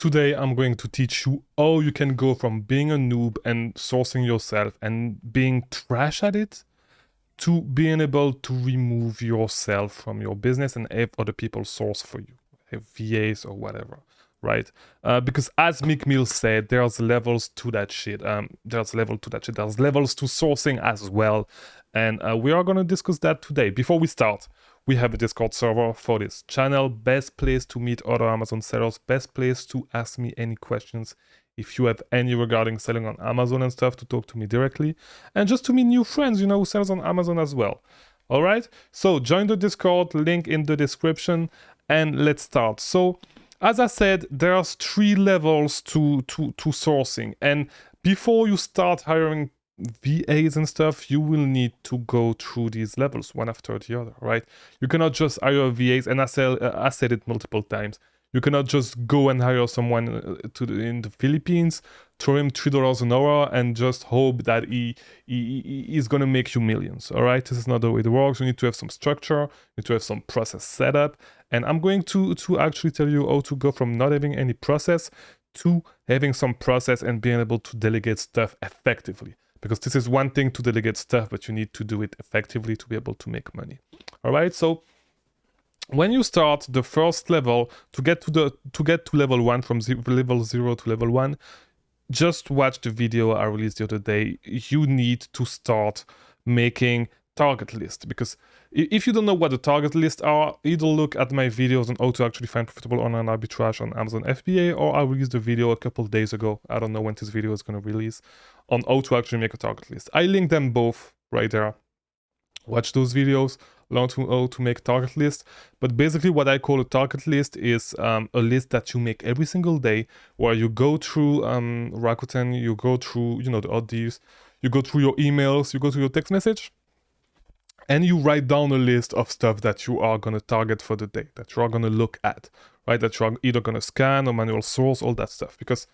Today, I'm going to teach you how you can go from being a noob and sourcing yourself and being trash at it to being able to remove yourself from your business and have other people source for you, have VAs or whatever, right? Because as Mick Mills said, there's levels to that shit. There's levels to sourcing as well. And we are going to discuss that today. Before we start, we have a Discord server for this channel. Best place to meet other Amazon sellers. Best place to ask me any questions. If you have any regarding selling on Amazon and stuff, to talk to me directly. And just to meet new friends, who sells on Amazon as well. All right? So join the Discord, link in the description, and let's start. So as I said, there's 3 levels to sourcing. And before you start hiring VAs and stuff, you will need to go through these levels one after the other, right? You cannot just hire VAs, and I said it multiple times. You cannot just go and hire someone in the Philippines, throw him $3 an hour, and just hope that he's gonna make you millions. All right, this is not the way it works. You need to have some structure. You need to have some process set up, and I'm going to actually tell you how to go from not having any process to having some process and being able to delegate stuff effectively. Because this is one thing to delegate stuff, but you need to do it effectively to be able to make money. All right, so when you start the first level, to get to level 1, from level 0 to level 1, just watch the video I released the other day. You need to start making target list, because if you don't know what the target lists are, either look at my videos on how to actually find profitable online arbitrage on Amazon FBA, or I released a video a couple of days ago, I don't know when this video is going to release, on how to actually make a target list. I link them both right there. Watch those videos, learn how to make target list. But basically what I call a target list is a list that you make every single day, where you go through Rakuten, you go through the odd deals, you go through your emails, you go through your text message, and you write down a list of stuff that you are going to target for the day, that you are going to look at, right? That you are either going to scan or manual source, all that stuff. Because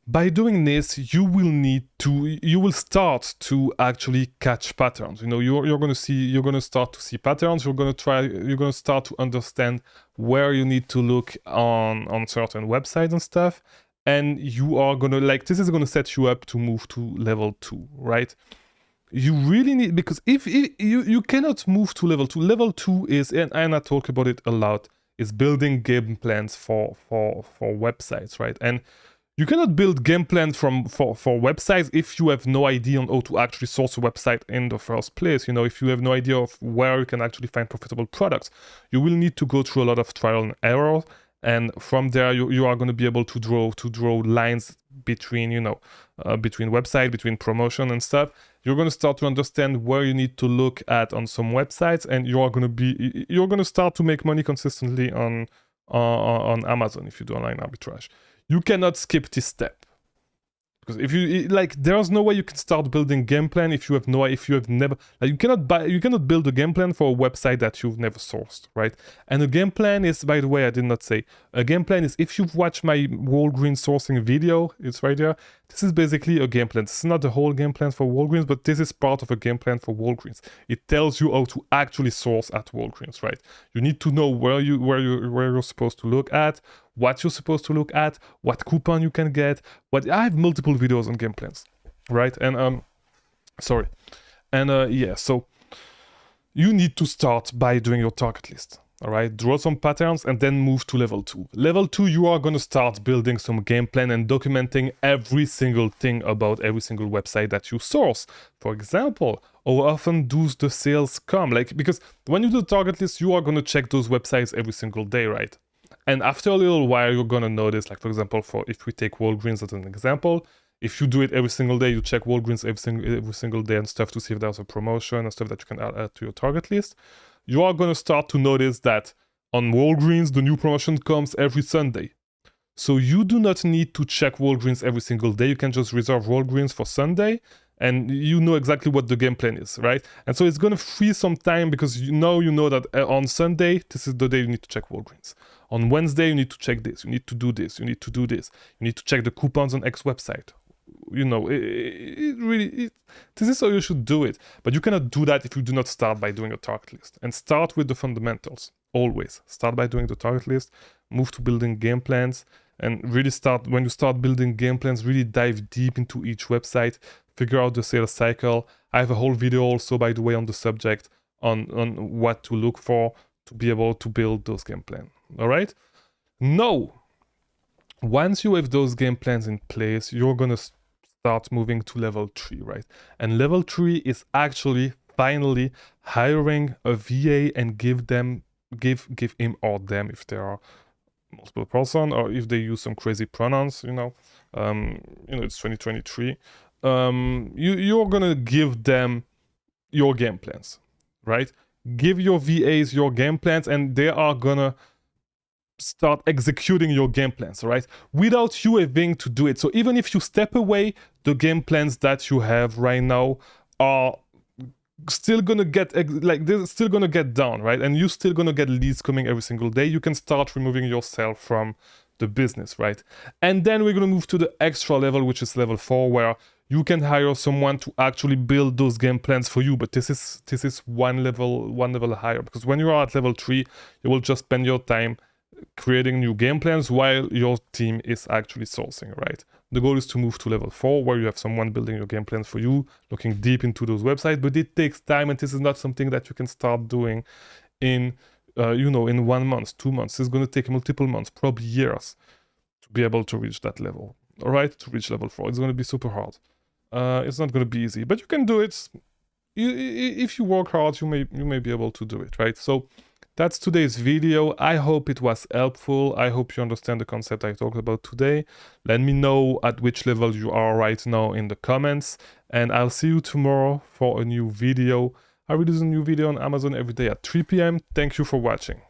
by doing this, you will start to actually catch patterns. You're going to start to see patterns. You're going to start to understand where you need to look on certain websites and stuff. And you are going to, this is going to set you up to move to level 2, right? You really need, because if you cannot move to level 2. Level 2 is, and I talk about it a lot, is building game plans for websites, right? And you cannot build game plans for websites if you have no idea on how to actually source a website in the first place. If you have no idea of where you can actually find profitable products, you will need to go through a lot of trial and error. And from there, you are going to be able to draw lines between, between website, between promotion and stuff. You're going to start to understand where you need to look at on some websites, and you're going to start to make money consistently on Amazon if you do online arbitrage. You cannot skip this step, because if you there's no way you can start building game plan if you have never, you cannot build a game plan for a website that you've never sourced, right? And a game plan is, by the way, I did not say, a game plan is, if you've watched my Walgreens sourcing video, it's right there. This is basically a game plan. This is not the whole game plan for Walgreens, but this is part of a game plan for Walgreens. It tells you how to actually source at Walgreens, right? You need to know where you're supposed to look at, what you're supposed to look at, what coupon you can get. I have multiple videos on game plans, right? And so you need to start by doing your target list. All right, draw some patterns and then move to level 2. Level 2, you are going to start building some game plan and documenting every single thing about every single website that you source. For example, how often do the sales come? Because when you do the target list, you are going to check those websites every single day, right? And after a little while, you're going to notice, for example, if we take Walgreens as an example, if you do it every single day, you check Walgreens every single day and stuff to see if there's a promotion and stuff that you can add to your target list. You are going to start to notice that on Walgreens, the new promotion comes every Sunday. So you do not need to check Walgreens every single day. You can just reserve Walgreens for Sunday, and you know exactly what the game plan is, right? And so it's going to free some time, because you know that on Sunday, this is the day you need to check Walgreens. On Wednesday, you need to check this. You need to do this. You need to do this. You need to check the coupons on X website. This is how you should do it. But you cannot do that if you do not start by doing a target list. And start with the fundamentals. always. Start by doing the target list, move to building game plans, and really start, when you start building game plans, really dive deep into each website, figure out the sales cycle. I have a whole video also, by the way, on the subject on what to look for to be able to build those game plans. All right? Now, once you have those game plans in place, you're gonna start moving to level 3, right? And level 3 is actually finally hiring a VA and give him or them, if there are multiple person, or if they use some crazy pronouns, it's 2023. You're gonna give them your game plans, right? Give your VAs your game plans, and they are gonna start executing your game plans, right? Without you having to do it. So even if you step away, the game plans that you have right now are still gonna get they're still gonna get done, right? And you're still gonna get leads coming every single day. You can start removing yourself from the business, right? And then we're gonna move to the extra level, which is level 4, where you can hire someone to actually build those game plans for you. But this is one level higher, because when you are at level 3, you will just spend your time creating new game plans while your team is actually sourcing, right? The goal is to move to level 4, where you have someone building your game plans for you, looking deep into those websites. But it takes time, and this is not something that you can start doing in in 1 month, 2 months. It's going to take multiple months, probably years, to be able to reach that level. All right, to reach level 4, it's going to be super hard. It's not going to be easy, but you can do it. If you work hard, you may be able to do it, right? So that's today's video. I hope it was helpful. I hope you understand the concept I talked about today. Let me know at which level you are right now in the comments, and I'll see you tomorrow for a new video. I release a new video on Amazon every day at 3 p.m. Thank you for watching.